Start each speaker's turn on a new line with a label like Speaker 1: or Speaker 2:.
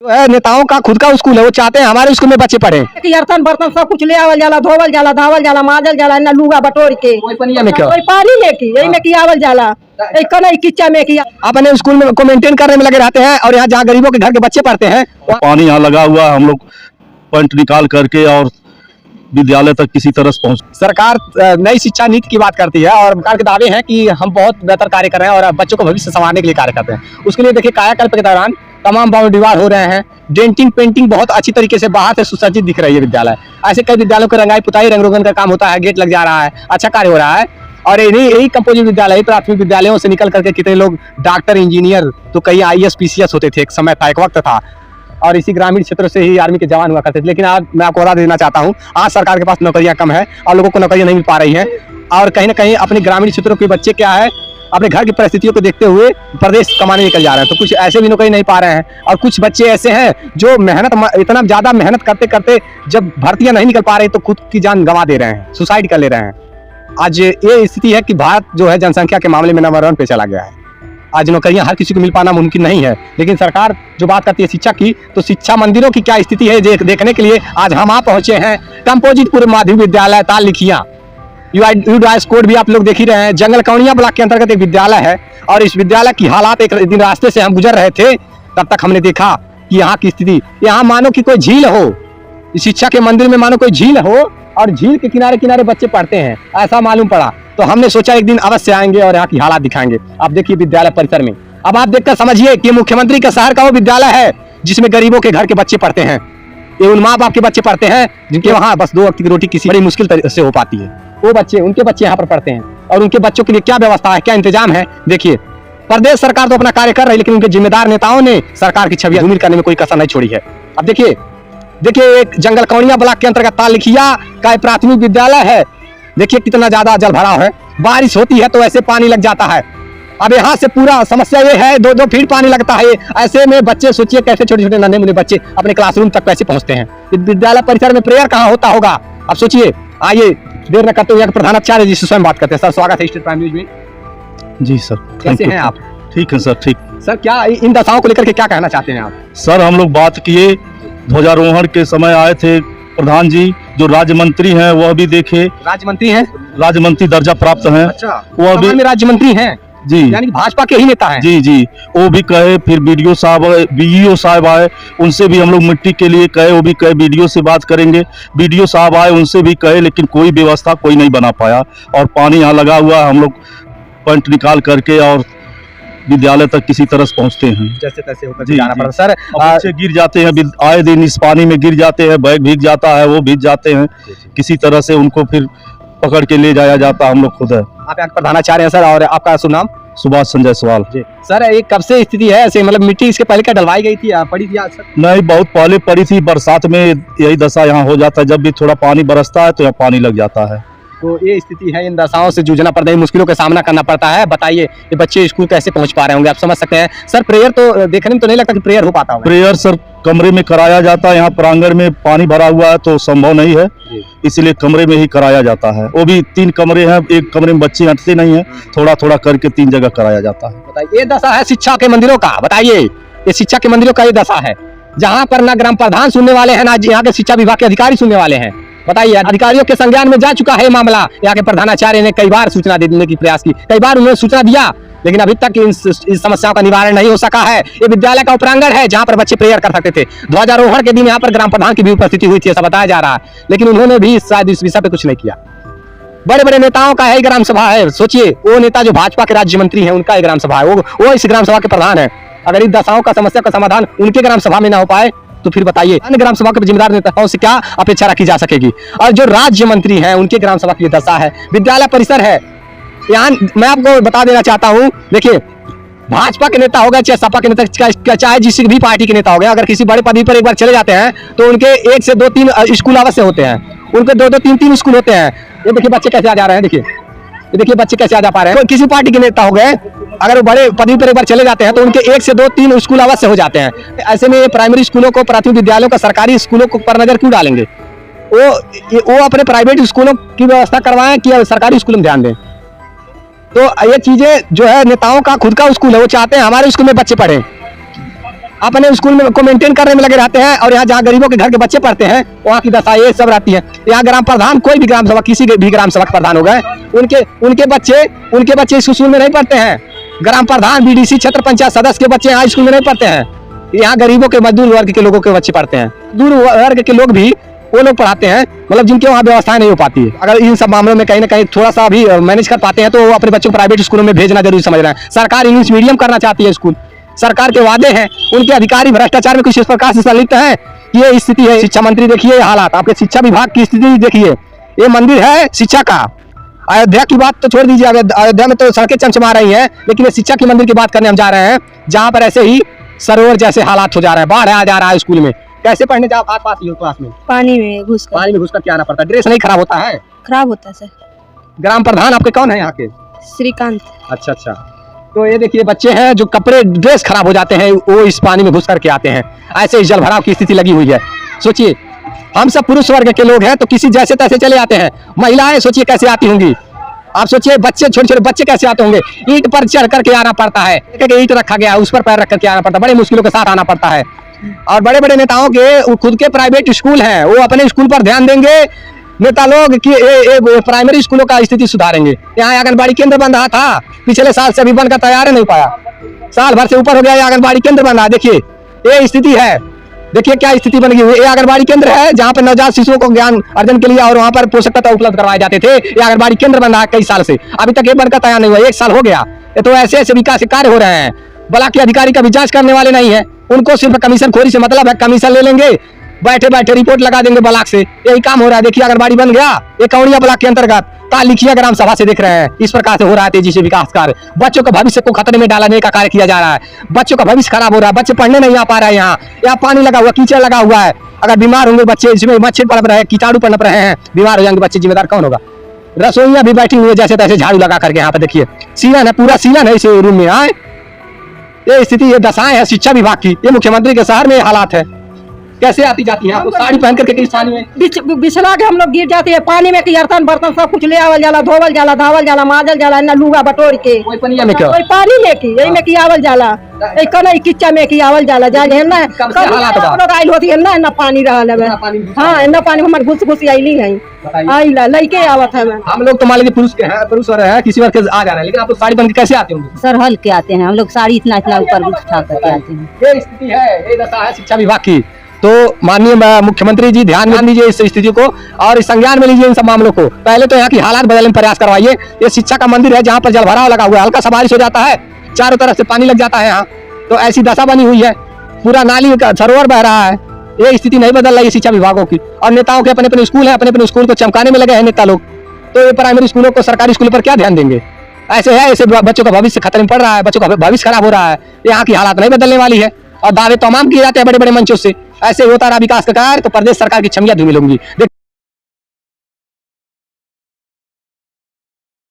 Speaker 1: है नेताओं का खुद का स्कूल है, वो चाहते हैं हमारे स्कूल में बच्चे पढ़े।
Speaker 2: बर्तन बर्तन सब कुछ ले आवल जाला, धोवल जाला, धावल जाला, माजल जाला, ना लुगा बटोर के
Speaker 1: कोई पनिया में क्या,
Speaker 2: कोई पानी में की यही में की आवल जाला, एक कनई किच्चा में की।
Speaker 1: अपने स्कूल में को मेंटेन करने में लगे रहते हैं और यहाँ जहाँ गरीबों के घर के बच्चे पढ़ते हैं
Speaker 3: पानी यहाँ लगा हुआ है, हम लोग पंट निकाल करके और विद्यालय तक किसी तरह से पहुँच।
Speaker 1: सरकार नई शिक्षा नीति की बात करती है और सरकार के दावे हैं कि हम बहुत बेहतर कार्य कर रहे हैं और बच्चों को भविष्य संवारने के लिए कार्य करते हैं। उसके लिए देखिए कायाकल्प के दौरान तमाम बाउंड्री वाल हो रहे हैं, डेंटिंग पेंटिंग बहुत अच्छी तरीके से बाहर से सुसज्जित दिख रही है विद्यालय। ऐसे कई विद्यालयों के रंगाई पुताई रंग रोगन का काम होता है, गेट लग जा रहा है, अच्छा कार्य हो रहा है। और यही कंपोजिट विद्यालय प्राथमिक विद्यालयों से निकल करके कितने लोग डॉक्टर इंजीनियर तो कई IAS PCS होते थे, एक समय था, एक वक्त था। और इसी ग्रामीण क्षेत्रों से ही आर्मी के जवान हुआ करते थे। लेकिन आज मैं आपको बता देना चाहता हूँ, आज सरकार के पास नौकरियां कम है और लोगों को नौकरियां नहीं मिल पा रही हैं। और कहीं ना कहीं अपने ग्रामीण क्षेत्रों के बच्चे क्या है, अपने घर की परिस्थितियों को देखते हुए प्रदेश कमाने निकल जा रहे हैं। तो कुछ ऐसे भी नौकरी नहीं पा रहे हैं और कुछ बच्चे ऐसे हैं जो इतना ज़्यादा मेहनत करते करते जब भर्तियां नहीं निकल पा रही तो खुद की जान गंवा दे रहे हैं, सुसाइड कर ले रहे हैं। आज ये स्थिति है कि भारत जो है जनसंख्या के मामले में नंबर 1 पे चला गया है। आज नौकरियां हर किसी को मिल पाना मुमकिन नहीं है। लेकिन सरकार जो बात करती है शिक्षा की, तो शिक्षा मंदिरों की क्या स्थिति है देखने के लिए आज हम वहाँ पहुंचे हैं। कंपोजिटपुर माध्यमिक विद्यालय ताल लिखिया यूडाइस कोड भी आप लोग देख ही रहे हैं। जंगल कौनिया ब्लॉक के अंतर्गत एक विद्यालय है और इस विद्यालय की हालात, एक दिन रास्ते से हम गुजर रहे थे तब तक हमने देखा कि यहाँ की स्थिति, यहाँ मानो कि कोई झील हो, शिक्षा के मंदिर में मानो कोई झील हो और झील के किनारे किनारे बच्चे पढ़ते हैं, ऐसा मालूम पड़ा। तो हमने सोचा एक दिन अवश्य आएंगे और यहाँ की हालात दिखाएंगे। आप देखिए विद्यालय परिसर में, अब आप देखकर समझिए कि मुख्यमंत्री का शहर का वो विद्यालय है जिसमें गरीबों के घर के बच्चे पढ़ते हैं। ये उन माँ बाप के बच्चे पढ़ते हैं जिनके वहाँ बस 2 वक्त की रोटी किसी बड़ी मुश्किल से हो पाती है। वो बच्चे, उनके बच्चे यहाँ पर पढ़ते हैं और उनके बच्चों के लिए क्या व्यवस्था है, क्या इंतजाम है। देखिए प्रदेश सरकार तो अपना कार्य कर रही है, लेकिन उनके जिम्मेदार नेताओं ने सरकार की छवि धूमिल करने में कोई कसर नहीं छोड़ी है। अब देखिए एक जंगल कौनिया ब्लॉक के अंतर्गत ताल लिखिया का प्राथमिक विद्यालय है। देखिए कितना ज्यादा जल भराव है, बारिश होती है तो ऐसे पानी लग जाता है। अब यहाँ से पूरा समस्या ये है, 2-2 फीट पानी लगता है। ऐसे में बच्चे सोचिए कैसे छोटे छोटे नन्हे मुन्ने बच्चे अपने क्लासरूम तक कैसे पहुंचते हैं। विद्यालय परिसर में प्रेयर कहाँ होता होगा, अब सोचिए। आइए देर न करते हुए प्रधानाचार्य जी से स्वयं बात करते हैं। सर स्वागत है स्टेट प्राइम न्यूज में।
Speaker 3: जी सर,
Speaker 1: कैसे हैं आप?
Speaker 3: ठीक है सर, ठीक।
Speaker 1: सर क्या इन दशाओं को लेकर के क्या कहना चाहते हैं आप?
Speaker 3: सर हम लोग बात किए, ध्वजारोहण के समय आए थे प्रधान जी, जो राज्य मंत्री हैं वह भी देखे। राज्य मंत्री हैं, राज्य मंत्री दर्जा प्राप्त हैं।
Speaker 1: अच्छा,
Speaker 3: वह भी
Speaker 1: राज्य मंत्री हैं
Speaker 3: जी,
Speaker 1: यानी भाजपा के ही नेता हैं।
Speaker 3: जी, वो भी कहे। फिर BDO साहब आए, उनसे भी हम लोग मिट्टी के लिए कहे, वो भी कहे BDO से बात करेंगे। BDO साहब आए, उनसे भी कहे, लेकिन कोई व्यवस्था कोई नहीं बना पाया। और पानी यहाँ लगा हुआ, हम लोग पंट निकाल करके और विद्यालय तक किसी तरह से पहुँचते हैं,
Speaker 1: जैसे तैसे होकर जाना पड़ता। सर
Speaker 3: बच्चे गिर जाते हैं, आए दिन इस पानी में गिर जाते हैं, बैग भीग जाता है, वो भीग जाते हैं। किसी तरह से उनको फिर पकड़ के ले जाया जाता, हम लोग खुद है।
Speaker 1: आप यहाँ प्रधानाचार्य हैं सर, और आपका शुभ नाम?
Speaker 3: सुभाष संजय सवाल
Speaker 1: जी। सर ये कब से स्थिति है ऐसे, मतलब मिट्टी इसके पहले क्या डलवाई गई थी, पड़ी थी आज? सर
Speaker 3: नहीं, बहुत पहले पड़ी थी। बरसात में यही दशा यहाँ हो जाता है, जब भी थोड़ा पानी बरसता है तो यहाँ पानी लग जाता है।
Speaker 1: तो ये स्थिति है, इन दशाओं से जूझना पड़ता है, मुश्किलों का सामना करना पड़ता है। बताइए ये बच्चे स्कूल कैसे पहुंच पा रहे होंगे, आप समझ सकते हैं। सर प्रेयर तो देखने में तो नहीं लगता कि प्रेयर हो पाता होगा।
Speaker 3: प्रेयर सर कमरे में कराया जाता है, यहाँ प्रांगण में पानी भरा हुआ है तो संभव नहीं है, इसलिए कमरे में ही कराया जाता है। वो भी 3 कमरे हैं, एक कमरे में बच्चे हटते नहीं है, थोड़ा थोड़ा करके 3 जगह कराया जाता है।
Speaker 1: बताइए ये दशा है शिक्षा के मंदिरों का। बताइए ये शिक्षा के मंदिरों का ये दशा है, जहाँ पर ना ग्राम प्रधान सुनने वाले हैं, ना यहाँ के शिक्षा विभाग के अधिकारी सुनने वाले हैं। बताइए अधिकारियों के संज्ञान में जा चुका है मामला। यहाँ के प्रधानाचार्य ने कई बार सूचना देने की प्रयास की, कई बार उन्होंने सूचना दिया, लेकिन अभी तक इस समस्याओं का निवारण नहीं हो सका है। ये विद्यालय का उपरांगण है जहाँ पर बच्चे प्रेयर कर सकते थे। ध्वजारोहण के दिन यहाँ पर ग्राम प्रधान की भी उपस्थिति हुई थी, ऐसा बताया जा रहा है, लेकिन उन्होंने भी शायद इस विषय पे कुछ नहीं किया। बड़े बड़े नेताओं का है ग्राम सभा है। सोचिए वो नेता जो भाजपा के राज्य मंत्री है, उनका ग्राम सभा है, वो इस ग्राम सभा के प्रधान है। अगर इस दशाओं का समस्या का समाधान उनके ग्राम सभा में ना हो पाए तो फिर बताइए अन्य ग्राम सभा के जिम्मेदार नेताओं से क्या अपेक्षा रखी जा सकेगी। और जो राज्य मंत्री हैं उनके ग्राम सभा की दशा है। विद्यालय परिसर है यहाँ, मैं आपको बता देना चाहता हूँ। देखिए भाजपा के नेता हो गए, चाहे सपा के नेता, चाहे जिस भी पार्टी के नेता हो गए, अगर किसी बड़े पद पर एक बार चले जाते हैं तो उनके 1 से 2-3 स्कूल अवश्य होते हैं, उनके 2-2, 3-3 स्कूल होते हैं। ये देखिए बच्चे कैसे आ जा रहे हैं, देखिए बच्चे कैसे आ जा पा रहे हैं। किसी पार्टी के नेता हो गए, अगर वो बड़े पदवी पर एक बार चले जाते हैं तो उनके 1 से 2-3 स्कूल अवश्य हो जाते हैं। ऐसे में प्राइमरी स्कूलों को, प्राथमिक विद्यालयों का, सरकारी स्कूलों को पर नजर क्यों डालेंगे? वो अपने प्राइवेट स्कूलों की व्यवस्था करवाएं कि सरकारी स्कूलों में ध्यान दें। तो ये चीजें जो है नेताओं का खुद का स्कूल है, वो चाहते हैं हमारे स्कूल में बच्चे पढ़े। अपने स्कूल में को मेंटेन करने में लगे रहते हैं, और यहाँ जहाँ गरीबों के घर के बच्चे पढ़ते हैं वहाँ की दशा ये सब रहती है। यहाँ ग्राम प्रधान, कोई भी ग्राम सभा, किसी के भी ग्राम सभा प्रधान हो गए, उनके बच्चे इस स्कूल में नहीं पढ़ते हैं। ग्राम प्रधान, बीडीसी, क्षेत्र पंचायत सदस्य के बच्चे यहाँ स्कूल में नहीं पढ़ते हैं। यहाँ गरीबों के, मजदूर वर्ग के लोगों के बच्चे पढ़ते हैं। दूर वर्ग के लोग भी वो लोग पढ़ाते हैं, मतलब जिनके वहाँ व्यवस्था नहीं हो पाती है। अगर इन सब मामलों में कहीं ना कहीं थोड़ा सा भी मैनेज कर पाते हैं तो वो अपने बच्चों को प्राइवेट स्कूलों में भेजना जरूरी समझ रहे हैं। सरकार इंग्लिश मीडियम करना चाहती है स्कूल, सरकार के वादे हैं, उनके अधिकारी भ्रष्टाचार में कुछ इस प्रकार से संलिप्त हैं। ये स्थिति है। शिक्षा मंत्री देखिए हालात, आपके शिक्षा विभाग की स्थिति देखिए। ये मंदिर है शिक्षा का। अयोध्या की बात तो छोड़ दीजिए, अयोध्या में तो सड़कें चमचमा रही हैं, लेकिन ये शिक्षा के मंदिर की बात करने हम जा रहे हैं, जहाँ पर ऐसे ही सरोवर जैसे हालात हो जा रहे हैं। बाढ़ आ जा रहा है स्कूल में, कैसे पढ़ने जाओ पास क्लास में?
Speaker 2: पानी में घुसकर
Speaker 1: क्या आना पड़ता है? ड्रेस नहीं खराब होता है?
Speaker 2: खराब होता है सर।
Speaker 1: ग्राम प्रधान आपके कौन है यहाँ के?
Speaker 2: श्रीकांत।
Speaker 1: अच्छा, तो ये देखिए बच्चे हैं जो कपड़े ड्रेस खराब हो जाते हैं, वो इस पानी में घुस करके आते हैं। ऐसे ही जल भराव की स्थिति लगी हुई है। सोचिए, हम सब पुरुष वर्ग के लोग हैं तो किसी जैसे तैसे चले आते हैं। महिलाएं सोचिए कैसे आती होंगी, आप सोचिए बच्चे, छोटे छोटे बच्चे कैसे आते होंगे। ईंट पर चढ़ करके आना पड़ता है, ईंट रखा गया उस पर पैर रख करके आना पड़ता है, बड़े मुश्किलों के साथ आना पड़ता है। और बड़े बड़े नेताओं के खुद के प्राइवेट स्कूल हैं, वो अपने स्कूल पर ध्यान देंगे नेता लोग कि प्राइमरी स्कूलों का स्थिति सुधारेंगे। यहाँ आंगनबाड़ी केंद्र बन रहा था, पिछले साल से अभी बनकर तैयार नहीं पाया, साल भर से ऊपर हो गया, आंगनबाड़ी केंद्र बन रहा है। देखिए ये स्थिति है, देखिए क्या स्थिति बन गई। ये आंगनबाड़ी केंद्र है जहाँ पर नवजात शिशुओं को ज्ञान अर्जन के लिए और वहाँ पर पोषक तत्व उपलब्ध करवाए जाते थे। ये आंगनबाड़ी केंद्र बन रहा है कई साल से, अभी तक ये बनकर तैयार नहीं हुआ, 1 साल हो गया। ये तो ऐसे ऐसे विकास के कार्य हो रहे हैं, ब्लॉक के अधिकारी का भी जांच करने वाले नहीं है। उनको सिर्फ कमीशन खोरी से मतलब है, कमीशन ले लेंगे, बैठे बैठे रिपोर्ट लगा देंगे ब्लॉक से, यही काम हो रहा है। देखिए आंगनबाड़ी बन गया, ये कौड़िया ब्लॉक के अंतर्गत तालिखिया ग्राम सभा से देख रहे हैं। इस प्रकार से हो रहा है तेजी से विकास कार्य, बच्चों के भविष्य को खतरे में डालने का कार्य किया जा रहा है। बच्चों का भविष्य खराब हो रहा है, बच्चे पढ़ने नहीं आ पा रहे हैं। यहाँ पानी लगा हुआ, कीचड़ लगा हुआ है, अगर बीमार होंगे बच्चे, इसमें मच्छर पनप रहे हैं, कीटाणु पनप रहे हैं, बीमार हो जाएंगे बच्चे, जिम्मेदार कौन होगा? रसोइयां भी बैठी हुई है जैसे तैसे झाड़ू लगा करके। यहाँ पे देखिए सीलन है, पूरा सीलन है इस रूम में। आए ये स्थिति, ये दशाएं है शिक्षा विभाग की। ये मुख्यमंत्री के शहर में ये हालात है, कैसे आती जाती हैं आपको साड़ी पहन करके किस पानी में
Speaker 2: बिछला के हम लोग गिर जाते हैं पानी में। कि बर्तन बर्तन सब कुछ ले आवल जाला, धोवल जाला, धावल जाला, माजल जाला, ना लुगा बटोर के
Speaker 1: कोई पनिया में, क्या
Speaker 2: कोई पानी में की यही में की आवल जाला, ए कने किच्चा में की आवल जाला जा है ना।
Speaker 1: कब से हालात बा?
Speaker 2: लोग आइल होती है ना, ना पानी रहल है। हां ना पानी हमर घुस घुस आइली है, आइला लइके आवत है।
Speaker 1: हम लोग तो मान लीजिए पुरुष के हैं, पुरुष हो रहे हैं, किसी वर्ग के आ जा रहे हैं, लेकिन आप लोग साड़ी पहन के कैसे आते होंगे?
Speaker 4: सर हल के आते हैं हम लोग, साड़ी इतना इतना ऊपर उठा करके आते हैं।
Speaker 1: ये स्थिति है, ये दशा है शिक्षा विभाग की। तो माननीय मुख्यमंत्री जी ध्यान में लीजिए इस स्थिति को और इस संज्ञान में लीजिए इन सब मामलों को। पहले तो यहाँ की हालात बदलने में प्रयास करवाइए। ये शिक्षा का मंदिर है जहाँ पर जल भराव लगा हुआ है, हल्का सा बारिश हो जाता है चारों तरफ से पानी लग जाता है यहाँ, तो ऐसी दशा बनी हुई है, पूरा नाली का सरोवर बह रहा है। ये स्थिति नहीं बदल रही है शिक्षा विभागों की। और नेताओं के अपने अपने स्कूल है, अपने अपने स्कूल को चमकाने में लगे हैं नेता लोग। तो ये प्राइमरी स्कूलों को, सरकारी स्कूलों पर क्या ध्यान देंगे? ऐसे है, ऐसे बच्चों का भविष्य खतरे में पड़ रहा है, बच्चों का भविष्य खराब हो रहा है। यहाँ की हालात नहीं बदलने वाली है और दावे तमाम किए जाते हैं बड़े बड़े मंचों से। ऐसे होता रहा विकास का कार्य तो प्रदेश सरकार की छमिया धूमिल होंगी।